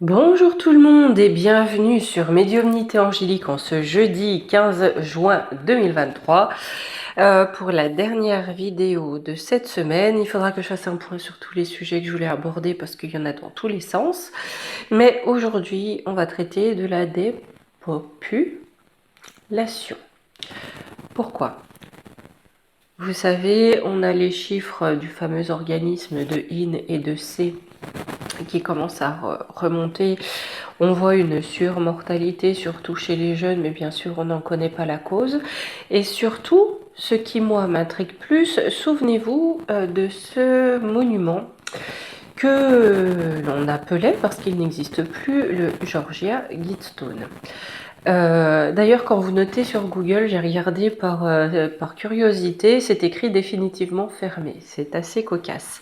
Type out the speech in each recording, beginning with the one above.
Bonjour tout le monde et bienvenue sur Médiumnité Angélique en ce jeudi 15 juin 2023 pour la dernière vidéo de cette semaine. Il faudra que je fasse un point sur tous les sujets que je voulais aborder parce qu'il y en a dans tous les sens. Mais aujourd'hui, on va traiter de la dépopulation. Pourquoi ? Vous savez, on a les chiffres du fameux organisme de IN et de C qui commencent à remonter. On voit une surmortalité, surtout chez les jeunes, mais bien sûr, on n'en connaît pas la cause. Et surtout, ce qui, moi, m'intrigue plus, souvenez-vous de ce monument que l'on appelait, parce qu'il n'existe plus, le Georgia Guidestone. D'ailleurs, quand vous notez sur Google, j'ai regardé par curiosité, c'est écrit définitivement fermé. C'est assez cocasse.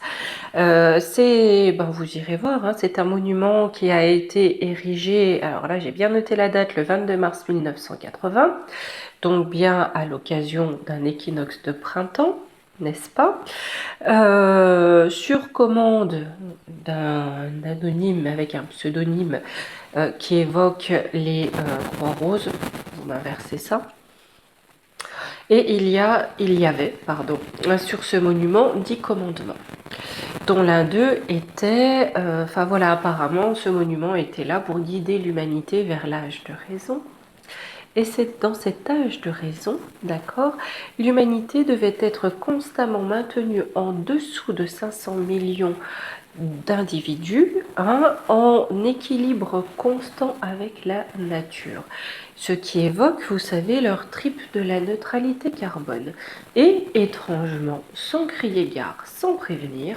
Vous irez voir, hein, c'est un monument qui a été érigé, alors là j'ai bien noté la date, le 22 mars 1980, donc bien à l'occasion d'un équinoxe de printemps, n'est-ce pas, sur commande d'un anonyme avec un pseudonyme qui évoque les croix roses, vous m'inversez ça. Et il y avait, sur ce monument 10 commandements, dont l'un d'eux était, apparemment ce monument était là pour guider l'humanité vers l'âge de raison. Et c'est dans cet âge de raison, d'accord, l'humanité devait être constamment maintenue en dessous de 500 millions d'individus, hein, en équilibre constant avec la nature. Ce qui évoque, vous savez, leur trip de la neutralité carbone. Et étrangement, sans crier gare, sans prévenir,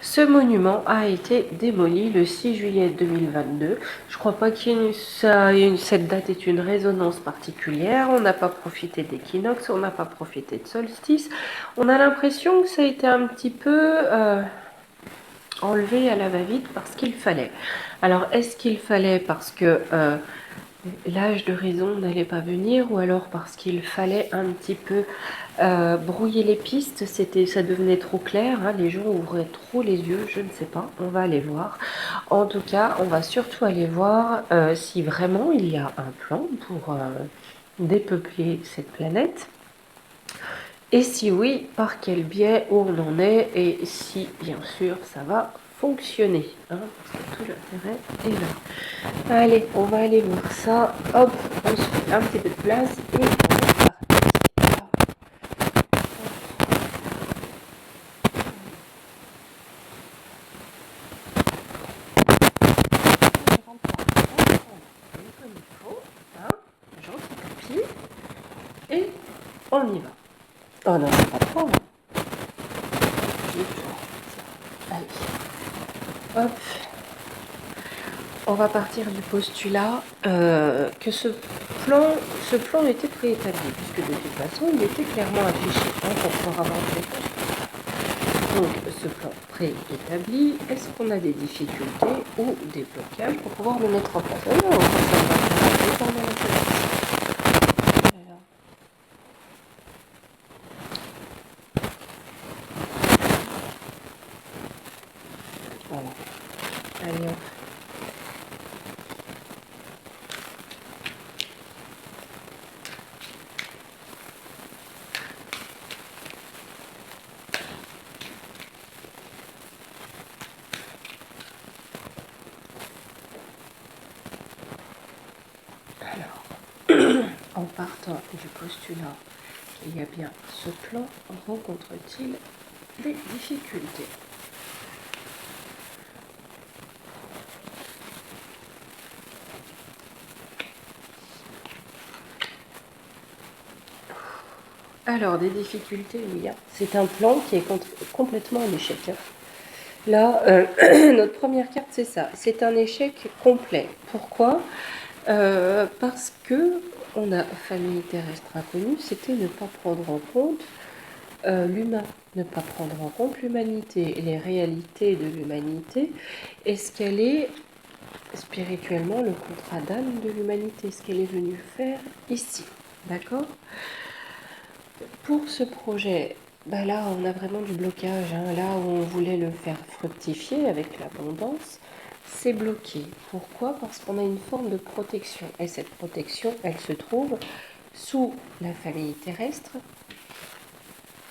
ce monument a été démoli le 6 juillet 2022. Je ne crois pas qu'il cette date ait une résonance particulière. On n'a pas profité d'équinoxe, on n'a pas profité de solstice. On a l'impression que ça a été un petit peu enlevé à la va-vite parce qu'il fallait. Alors, est-ce qu'il fallait parce que l'âge de raison n'allait pas venir, ou alors parce qu'il fallait un petit peu brouiller les pistes, ça devenait trop clair, hein, les gens ouvraient trop les yeux, je ne sais pas, on va aller voir. En tout cas, on va surtout aller voir si vraiment il y a un plan pour dépeupler cette planète. Et si oui, par quel biais, où on en est, et si bien sûr ça va fonctionner, hein, parce que tout l'intérêt est là. Allez, on va aller voir ça. Hop, on se fait un petit peu de place et on est parti. Comme il faut, hein, gentil copie, et on y va. Oh non, c'est pas trop, hein. Allez, hop. On va partir du postulat que ce plan était préétabli, puisque de toute façon, il était clairement affiché, hein, pour pouvoir avancer. Donc, ce plan préétabli, est-ce qu'on a des difficultés ou des blocages pour pouvoir le mettre en place? Oh non, ça va dépendre de la sélection. Voilà. Allez, hop. En partant du postulat qu'il y a bien ce plan, rencontre-t-il des difficultés? Alors, des difficultés, oui. C'est un plan qui est complètement un échec. Hein. Là, notre première carte, c'est ça. C'est un échec complet. Pourquoi ? Parce que on a famille terrestre inconnue, c'était ne pas prendre en compte l'humain, ne pas prendre en compte l'humanité, les réalités de l'humanité. Est-ce qu'elle est spirituellement le contrat d'âme de l'humanité, ce qu'elle est venue faire ici? D'accord ? Pour ce projet, là on a vraiment du blocage, hein, là où on voulait le faire fructifier avec l'abondance, c'est bloqué. Pourquoi? Parce qu'on a une forme de protection. Et cette protection, elle se trouve sous la famille terrestre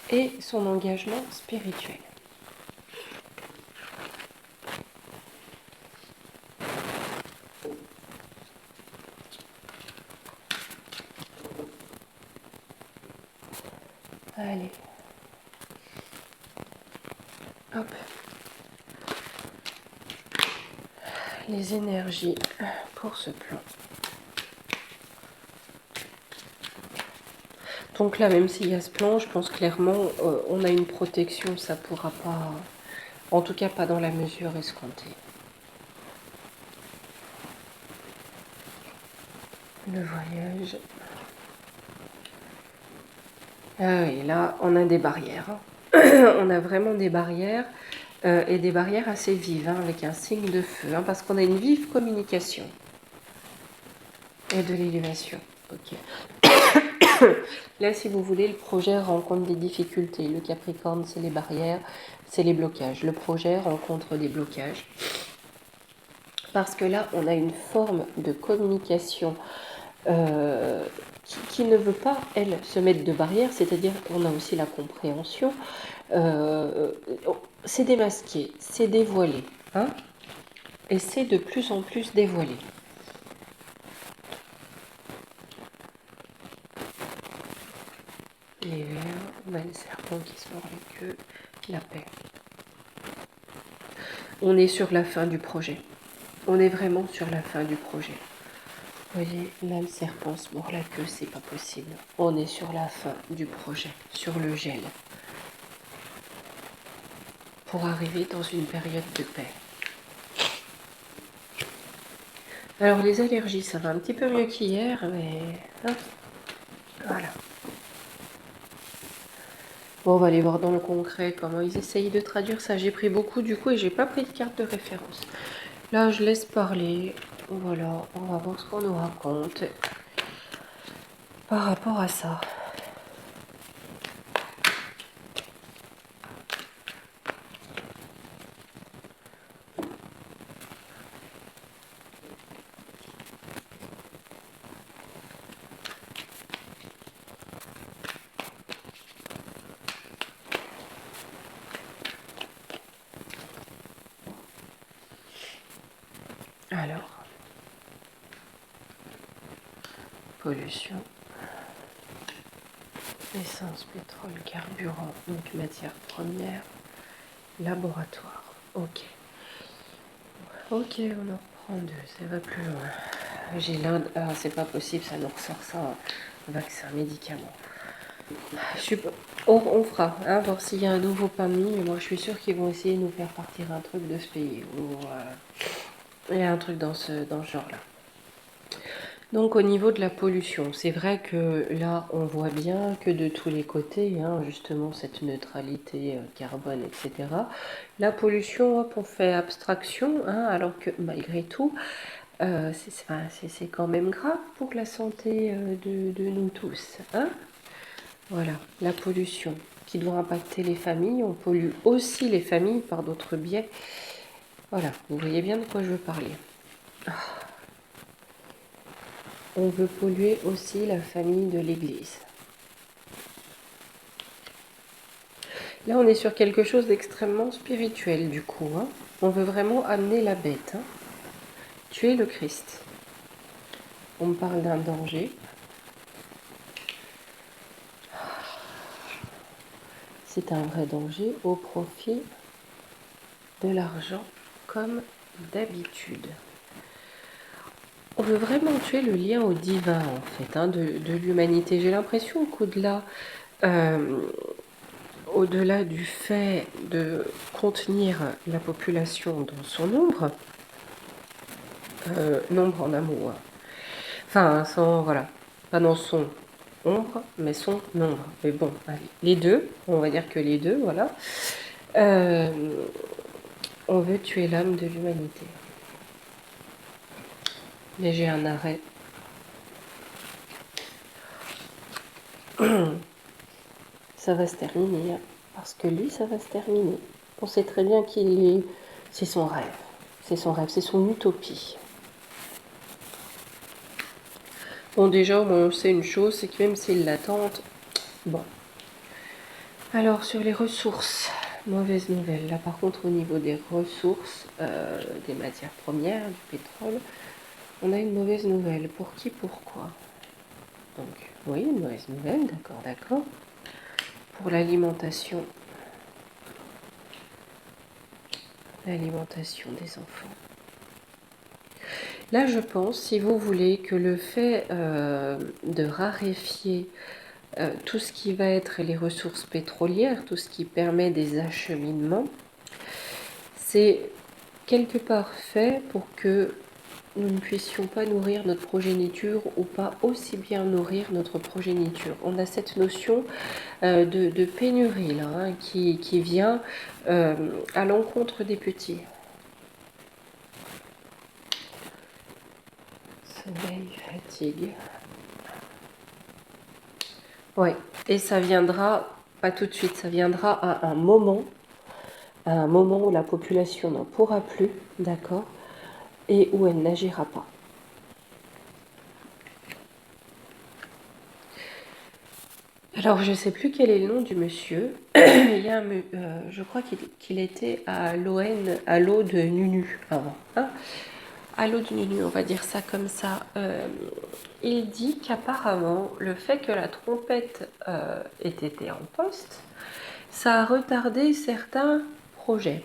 et son engagement spirituel. Allez. Hop. Les énergies pour ce plan. Donc là, même s'il y a ce plan, je pense clairement, on a une protection, ça pourra pas, en tout cas pas dans la mesure escomptée. Le voyage. Ah oui, là, on a des barrières. On a vraiment des barrières, et des barrières assez vives, hein, avec un signe de feu, hein, parce qu'on a une vive communication et de l'élévation. Ok. Là, si vous voulez, le projet rencontre des difficultés. Le Capricorne, c'est les barrières, c'est les blocages. Le projet rencontre des blocages. Parce que là, on a une forme de communication qui ne veut pas, elle, se mettre de barrière, c'est-à-dire qu'on a aussi la compréhension. C'est démasqué, c'est dévoilé, hein, et c'est de plus en plus dévoilé. Les vers, on a le serpent qui se mord la queue, la paix. On est sur la fin du projet. On est vraiment sur la fin du projet. Vous voyez, là, le serpent se mord la queue, c'est pas possible. On est sur la fin du projet, sur le gel. Pour arriver dans une période de paix. Alors, les allergies, ça va un petit peu mieux qu'hier, mais... hein, voilà. Bon, on va aller voir dans le concret comment ils essayent de traduire ça. J'ai pris beaucoup du coup et j'ai pas pris de carte de référence. Là, je laisse parler. Voilà, on va voir ce qu'on nous raconte par rapport à ça. Alors, pollution, essence, pétrole, carburant, donc matière première, laboratoire. Ok. Ok, on en reprend deux, ça va plus loin. J'ai l'Inde. Ah, c'est pas possible, ça nous ressort ça. Vaccin, médicament. Je suis... on fera, hein, voir s'il y a un nouveau permis. Mais moi, je suis sûre qu'ils vont essayer de nous faire partir un truc de ce pays. Ou, il y a un truc dans ce genre-là. Donc, au niveau de la pollution, c'est vrai que là, on voit bien que de tous les côtés, hein, justement, cette neutralité carbone, etc. La pollution, hop, on fait abstraction, hein, alors que malgré tout, c'est quand même grave pour la santé de nous tous, hein. Voilà, la pollution qui doit impacter les familles. On pollue aussi les familles par d'autres biais. Voilà, vous voyez bien de quoi je veux parler. On veut polluer aussi la famille de l'Église. Là, on est sur quelque chose d'extrêmement spirituel, du coup, hein. On veut vraiment amener la bête, hein. Tuer le Christ. On me parle d'un danger. C'est un vrai danger au profit de l'argent, comme d'habitude. On veut vraiment tuer le lien au divin, en fait, hein, de l'humanité. J'ai l'impression qu'au-delà au-delà du fait de contenir la population dans son nombre, nombre en amour, hein. Enfin, voilà, pas dans son ombre, mais son nombre. Mais bon, allez, les deux, on va dire que les deux, voilà. Euh, on veut tuer l'âme de l'humanité. Mais j'ai un arrêt. Ça va se terminer, hein, parce que lui, ça va se terminer. On sait très bien c'est son rêve. C'est son rêve, c'est son utopie. Bon, déjà, on sait une chose, c'est que même s'il l'attente, bon. Alors, sur les ressources, mauvaise nouvelle. Là, par contre, au niveau des ressources, des matières premières, du pétrole, on a une mauvaise nouvelle. Pour qui, pourquoi? Donc, oui, une mauvaise nouvelle, d'accord, d'accord. Pour l'alimentation des enfants. Là, je pense, si vous voulez, que le fait de raréfier tout ce qui va être les ressources pétrolières, tout ce qui permet des acheminements, c'est quelque part fait pour que nous ne puissions pas nourrir notre progéniture ou pas aussi bien nourrir notre progéniture. On a cette notion de pénurie là, hein, qui vient à l'encontre des petits. Sommeil, fatigue. Oui, et ça viendra, pas tout de suite, ça viendra à un moment où la population n'en pourra plus, d'accord, et où elle n'agira pas. Alors, je ne sais plus quel est le nom du monsieur. Il y a je crois qu'il était à l'eau de Nunu avant. Hein, à l'eau de Nunu, on va dire ça comme ça. Il dit qu'apparemment, le fait que la trompette ait été en poste, ça a retardé certains projets.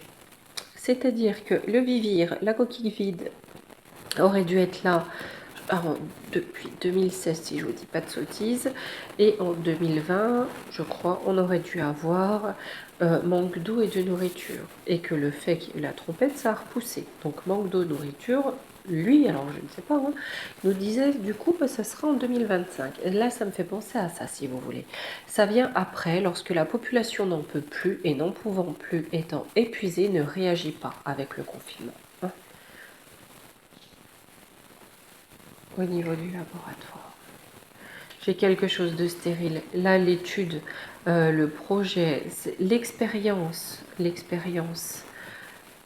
C'est-à-dire que le vivir, la coquille vide, aurait dû être là depuis 2016, si je ne vous dis pas de sottises, et en 2020, je crois, on aurait dû avoir manque d'eau et de nourriture, et que le fait que la trompette, ça a repoussé. Donc manque d'eau, nourriture, lui, alors je ne sais pas, hein, nous disait du coup que ça sera en 2025. Et là, ça me fait penser à ça, si vous voulez. Ça vient après, lorsque la population n'en peut plus, et n'en pouvant plus, étant épuisée, ne réagit pas avec le confinement. Hein. Au niveau du laboratoire. J'ai quelque chose de stérile. Là, l'étude, le projet, l'expérience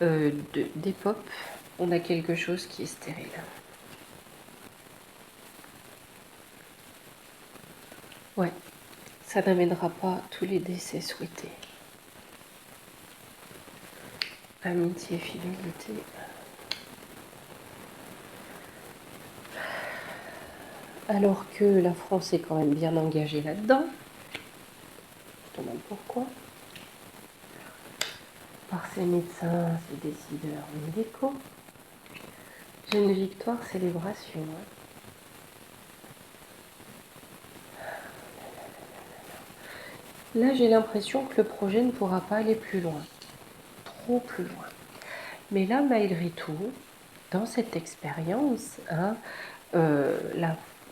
d'EPOP, on a quelque chose qui est stérile. Ouais, ça n'amènera pas tous les décès souhaités. Amitié, fidélité. Alors que la France est quand même bien engagée là-dedans. Je me demande pourquoi. Par ses médecins, ses décideurs médicaux. J'ai une victoire, célébration. Hein. Là, j'ai l'impression que le projet ne pourra pas aller plus loin. Trop plus loin. Mais là, malgré tout, dans cette expérience, hein,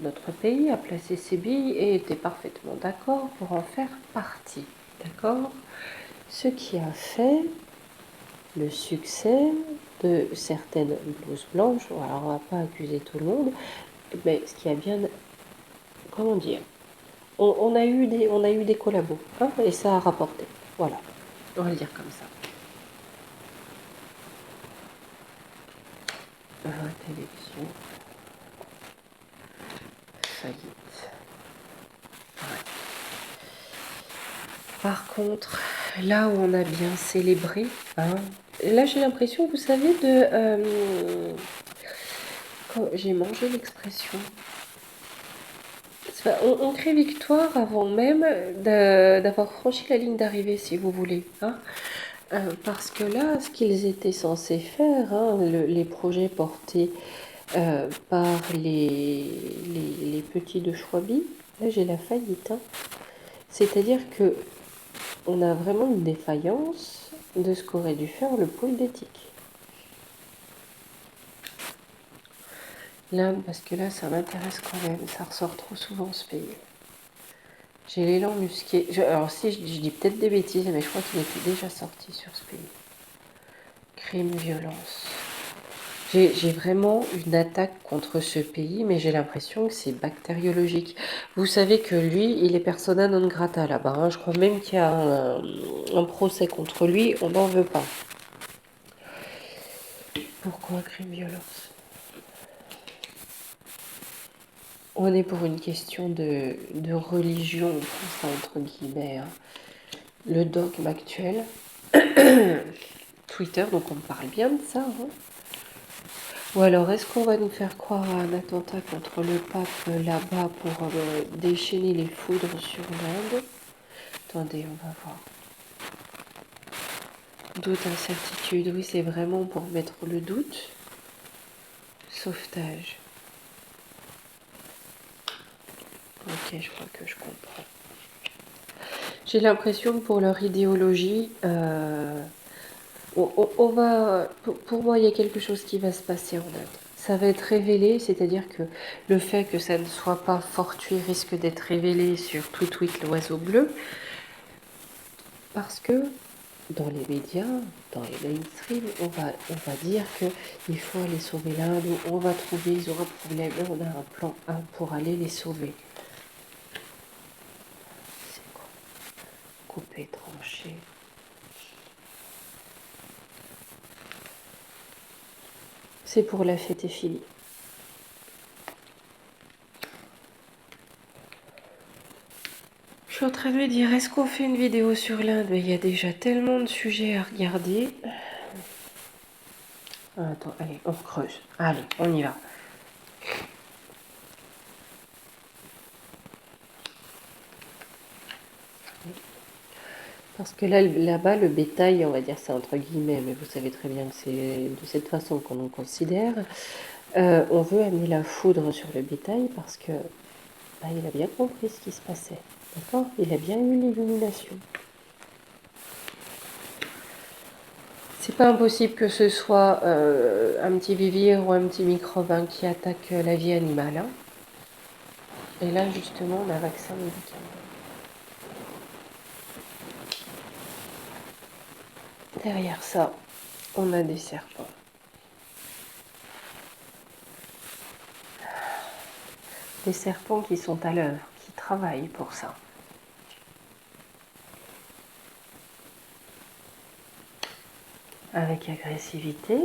notre pays a placé ses billes et était parfaitement d'accord pour en faire partie. D'accord? Ce qui a fait le succès de certaines blouses blanches, alors on ne va pas accuser tout le monde, mais ce qui a bien... Comment dire? On a eu des collabos, hein, et ça a rapporté. Voilà, on va le dire comme ça. Télévision. Faillite. Ouais. Par contre, là où on a bien célébré, hein, là j'ai l'impression, vous savez, j'ai mangé l'expression. On crée victoire avant même d'avoir franchi la ligne d'arrivée, si vous voulez. Hein. Parce que là, ce qu'ils étaient censés faire, hein, les projets portés par les petits de Schwabi, là j'ai la faillite. Hein. C'est-à-dire que on a vraiment une défaillance de ce qu'aurait dû faire le pôle d'éthique. Là, parce que là, ça m'intéresse quand même, ça ressort trop souvent ce pays. J'ai l'élan musqué. Alors si je dis peut-être des bêtises, mais je crois qu'il était déjà sorti sur ce pays. Crime, violence. J'ai vraiment une attaque contre ce pays, mais j'ai l'impression que c'est bactériologique. Vous savez que lui, il est persona non grata là-bas. Hein. Je crois même qu'il y a un procès contre lui, on n'en veut pas. Pourquoi crime violence? On est pour une question de religion, on prend ça entre guillemets, hein. Le dogme actuel, Twitter, donc on parle bien de ça, hein. Ou alors, est-ce qu'on va nous faire croire à un attentat contre le pape là-bas pour déchaîner les foudres sur l'Inde? Attendez, on va voir. Doute, incertitude, oui, c'est vraiment pour mettre le doute. Sauvetage. Ok, je crois que je comprends. J'ai l'impression que pour leur idéologie, on va, pour moi, il y a quelque chose qui va se passer en Inde. Ça va être révélé, c'est-à-dire que le fait que ça ne soit pas fortuit risque d'être révélé sur tout tweet l'oiseau bleu, parce que dans les médias, dans les mainstream, on va dire qu'il faut aller sauver l'Inde, ou on va trouver, ils auront un problème, et on a un plan A pour aller les sauver. C'est quoi? Couper, trancher. C'est pour la fête et finie. Je suis en train de me dire, est-ce qu'on fait une vidéo sur l'Inde? Mais il y a déjà tellement de sujets à regarder. Attends, allez, on creuse. Allez, on y va. Parce que là-bas, le bétail, on va dire ça entre guillemets, mais vous savez très bien que c'est de cette façon qu'on nous considère. On veut amener la foudre sur le bétail parce que il a bien compris ce qui se passait. D'accord? Il a bien eu l'illumination. C'est pas impossible que ce soit un petit vivire ou un petit microbe qui attaque la vie animale, hein. Et là, justement, on a un vaccin médical. Derrière ça, on a des serpents. Des serpents qui sont à l'œuvre, qui travaillent pour ça. Avec agressivité.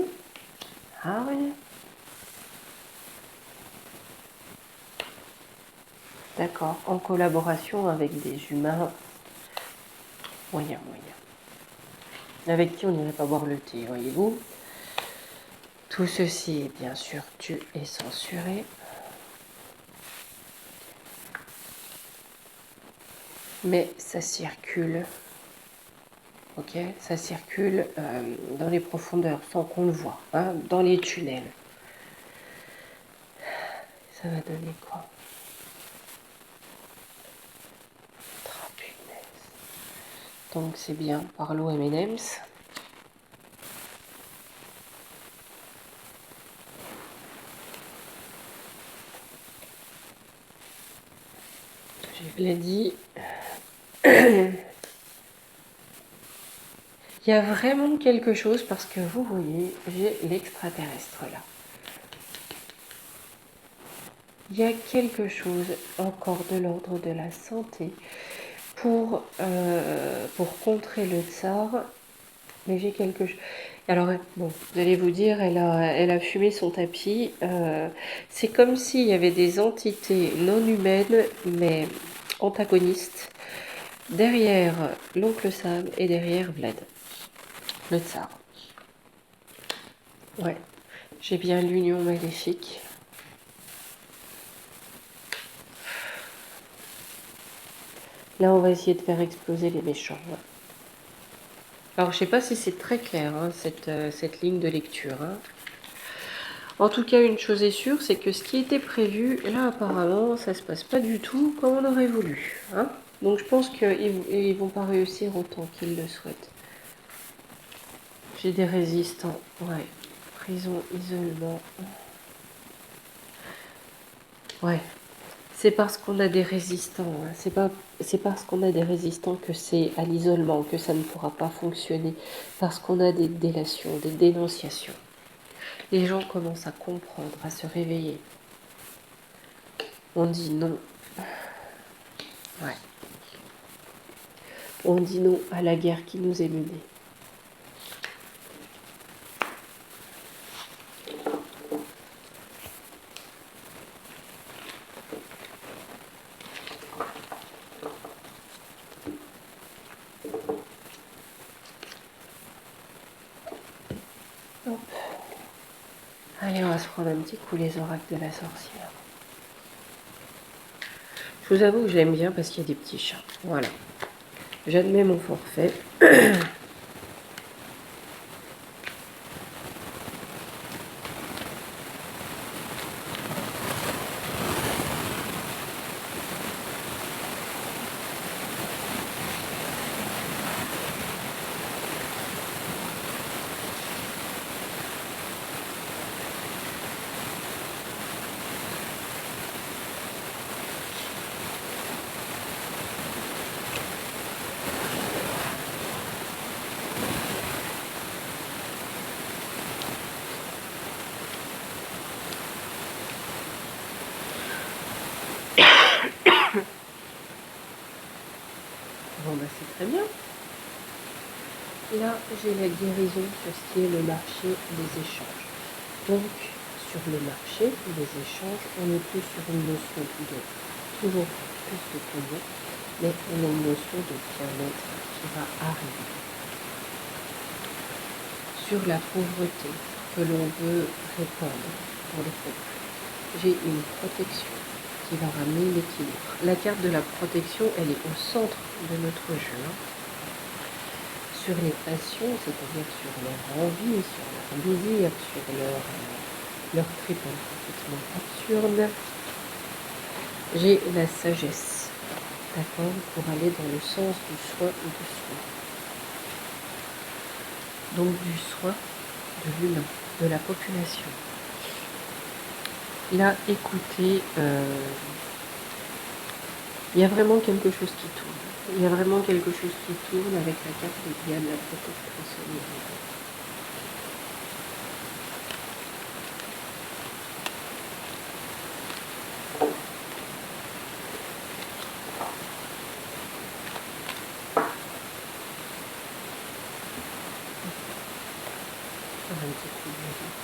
Ah oui. D'accord. En collaboration avec des humains. Moyen. Avec qui on n'irait pas boire le thé, voyez-vous. Tout ceci est bien sûr tu et censuré. Mais ça circule. Ok, ça circule dans les profondeurs sans qu'on le voit, hein, dans les tunnels. Ça va donner quoi? Oh, punaise. Donc c'est bien par l'eau M&M's. Je l'ai dit. Il y a vraiment quelque chose parce que vous voyez, j'ai l'extraterrestre là. Il y a quelque chose encore de l'ordre de la santé pour contrer le tsar. Mais j'ai quelque chose. Alors, bon, vous allez vous dire, elle a fumé son tapis. C'est comme s'il y avait des entités non humaines, mais antagonistes, derrière l'oncle Sam et derrière Vlad, le tsar. Ouais, j'ai bien l'union maléfique. Là, on va essayer de faire exploser les méchants. Ouais. Alors, je sais pas si c'est très clair, hein, cette ligne de lecture, hein. En tout cas, une chose est sûre, c'est que ce qui était prévu, là, apparemment, ça se passe pas du tout comme on aurait voulu, hein. Donc, je pense qu'ils vont pas réussir autant qu'ils le souhaitent. J'ai des résistants, ouais. Prison, isolement. Ouais. C'est parce qu'on a des résistants, hein. C'est parce qu'on a des résistants que c'est à l'isolement que ça ne pourra pas fonctionner. Parce qu'on a des délations, des dénonciations. Les gens commencent à comprendre, à se réveiller. On dit non. Ouais. On dit non à la guerre qui nous est menée. Allez, on va se prendre un petit coup les oracles de la sorcière. Je vous avoue que j'aime bien parce qu'il y a des petits chats. Voilà. J'admets mon forfait. Bon, bah c'est très bien. Là, j'ai la guérison sur ce qui est le marché des échanges. Donc, sur le marché des échanges, on n'est plus sur une notion de toujours plus de pognon, mais on a une notion de bien-être qui va arriver. Sur la pauvreté que l'on veut répandre pour les peuples, j'ai une protection qui va ramener l'équilibre. La carte de la protection, elle est au centre de notre jeu. Sur les passions, c'est-à-dire sur leur envie, sur leur désir, sur leur trip complètement absurde, j'ai la sagesse, d'accord, pour aller dans le sens du soin ou du soin. Donc du soin de l'humain, de la population. Là, écoutez, il y a vraiment quelque chose qui tourne. Il y a vraiment quelque chose qui tourne avec la carte de Diane, la protectrice au milieu. Un petit coup de musique.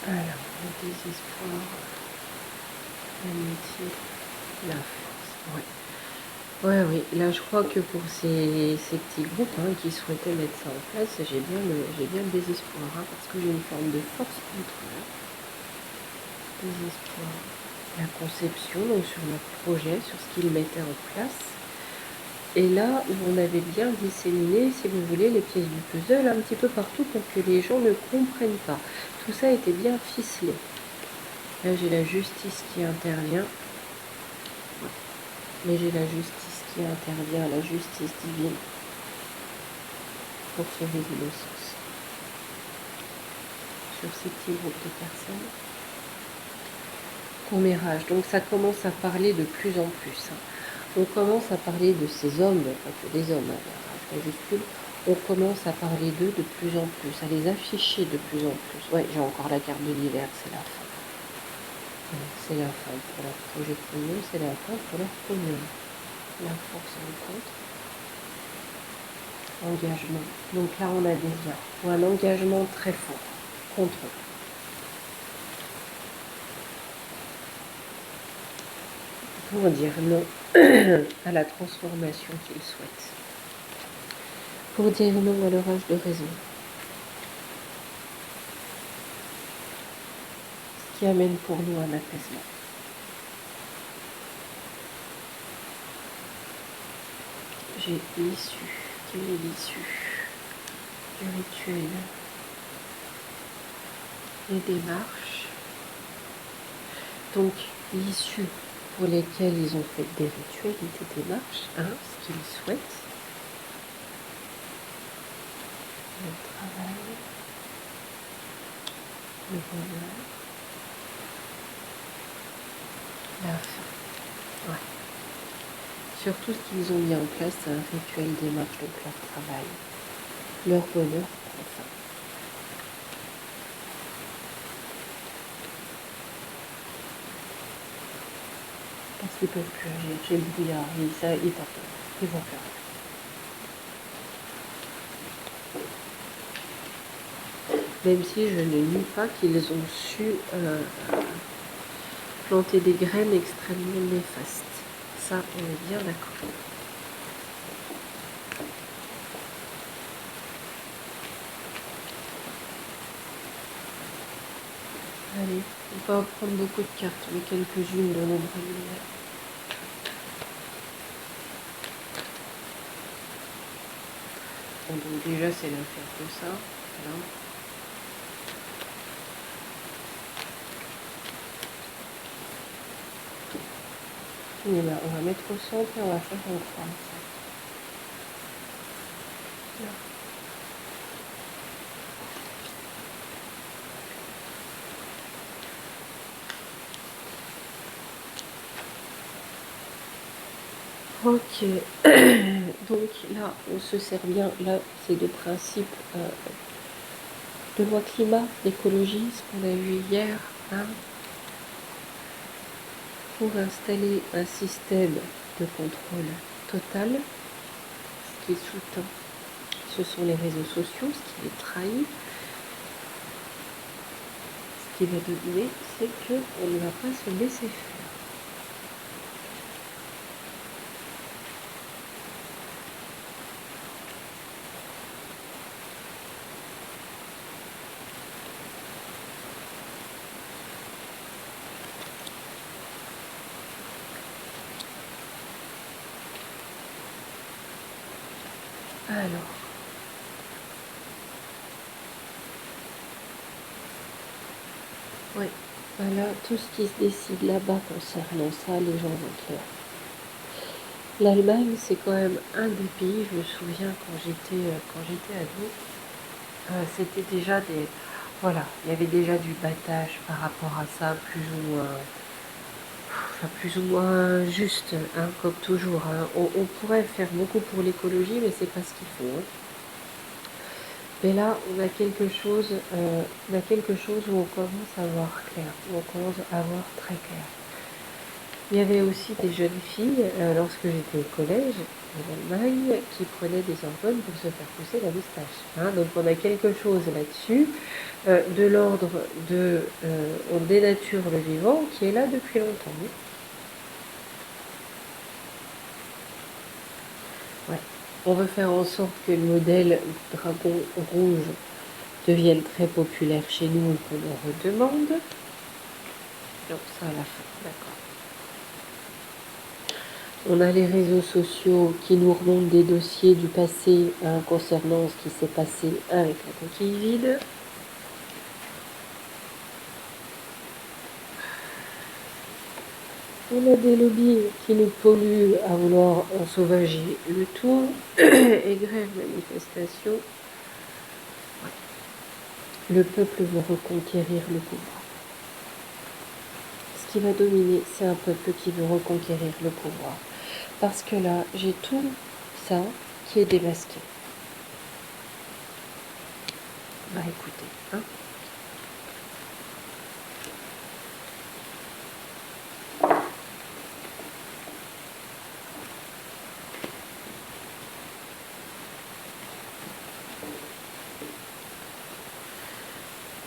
Alors, le désespoir, l'amitié, la force. Ouais. Ouais, oui, là je crois que pour ces petits groupes qui souhaitaient mettre ça en place, j'ai bien le désespoir, parce que j'ai une forme de force contre eux. Désespoir. La conception, donc sur notre projet, sur ce qu'ils mettaient en place. Et là où on avait bien disséminé, si vous voulez, les pièces du puzzle un petit peu partout pour que les gens ne comprennent pas. Tout ça était bien ficelé. Là j'ai la justice qui intervient. Mais j'ai la justice qui intervient, la justice divine, pour sauver l'innocence. Sur ces petits groupes de personnes. Commérage, donc ça commence à parler de plus en plus. On commence à parler de ces hommes, pas que des hommes, majuscule. On commence à parler d'eux de plus en plus, à les afficher de plus en plus. Ouais, j'ai encore la carte de l'hiver, c'est la fin. C'est la fin pour leur projet de pognon, c'est la fin pour leur pognon. La force en contre. Engagement. Donc là, on a des liens. Ou un engagement très fort contre eux. Pour dire non à la transformation qu'ils souhaitent. Pour dire non à leur âge de raison. Ce qui amène pour nous un apaisement. J'ai l'issue. Quelle est l'issue du rituel? Les démarches. Donc, l'issue pour lesquelles ils ont fait des rituels et des démarches, ce qu'ils souhaitent. Le travail, le bonheur, la fin. Ouais. Surtout ce qu'ils ont mis en place, c'est un rituel démarche, donc leur travail, leur bonheur prend fin. Parce qu'ils ne peuvent plus agir, j'ai le brouillard, ils vont faire. Même si je ne nie pas qu'ils ont su planter des graines extrêmement néfastes. Ça, on est bien d'accord. Allez, on va prendre beaucoup de cartes, mais quelques-unes de l'ombre lumière. Bon, donc déjà, c'est l'affaire de ça. Voilà. Et là, on va mettre au centre et on va faire une croix. Là. Ok, donc là, on se sert bien, là, c'est de principe de loi climat, d'écologie, ce qu'on a vu hier, hein, pour installer un système de contrôle total. Ce qui sous-tend, ce sont les réseaux sociaux, ce qui les trahit. Ce qui va dominer, c'est qu'on ne va pas se laisser faire. Alors, oui, voilà, tout ce qui se décide là-bas concernant ça, les gens vont clair. L'Allemagne, c'est quand même un des pays, je me souviens quand j'étais ado, c'était déjà des... Voilà, il y avait déjà du battage par rapport à ça, plus ou moins juste, hein, comme toujours. Hein. On pourrait faire beaucoup pour l'écologie, mais c'est pas ce qu'il faut. Hein. Mais là, on a quelque chose où on commence à voir clair, où on commence à voir très clair. Il y avait aussi des jeunes filles, lorsque j'étais au collège, en Allemagne, qui prenaient des hormones pour se faire pousser la moustache. Hein. Donc on a quelque chose là-dessus, de l'ordre de on dénature le vivant, qui est là depuis longtemps. Ouais. On veut faire en sorte que le modèle dragon rouge devienne très populaire chez nous et qu'on en redemande. Donc ça à la fin, d'accord. On a les réseaux sociaux qui nous remontent des dossiers du passé hein, concernant ce qui s'est passé avec la coquille vide. On a des lobbies qui nous polluent à vouloir ensauvager le tout et grève manifestation. Le peuple veut reconquérir le pouvoir. Ce qui va dominer, c'est un peuple qui veut reconquérir le pouvoir. Parce que là, j'ai tout ça qui est démasqué. Bah écoutez, hein.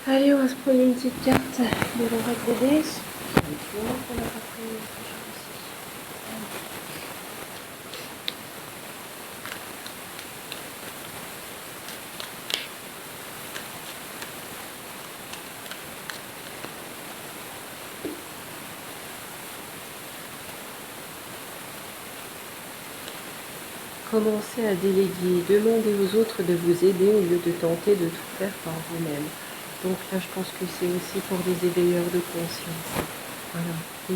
Allez, on va se prendre une petite carte de l'oracle des déesses. Ça fait longtemps qu'on n'a pas pris une chose aussi. Commencez à déléguer, demandez aux autres de vous aider au lieu de tenter de tout faire par vous-même. Donc là, je pense que c'est aussi pour des éveilleurs de conscience. Voilà. Il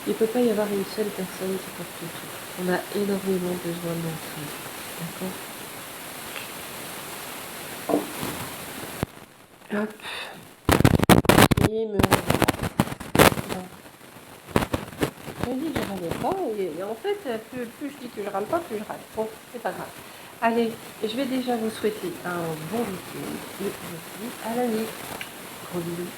ne peut pas y avoir une seule personne qui porte tout. On a énormément besoin d'entraide. D'accord ? Hop. Et me revoilà. Je dis que je râlais pas, et en fait, plus je dis que je râle pas, plus je râle. Bon, c'est pas grave. Allez, je vais déjà vous souhaiter un bon week-end et je vous dis à la nuit. Gros bisous.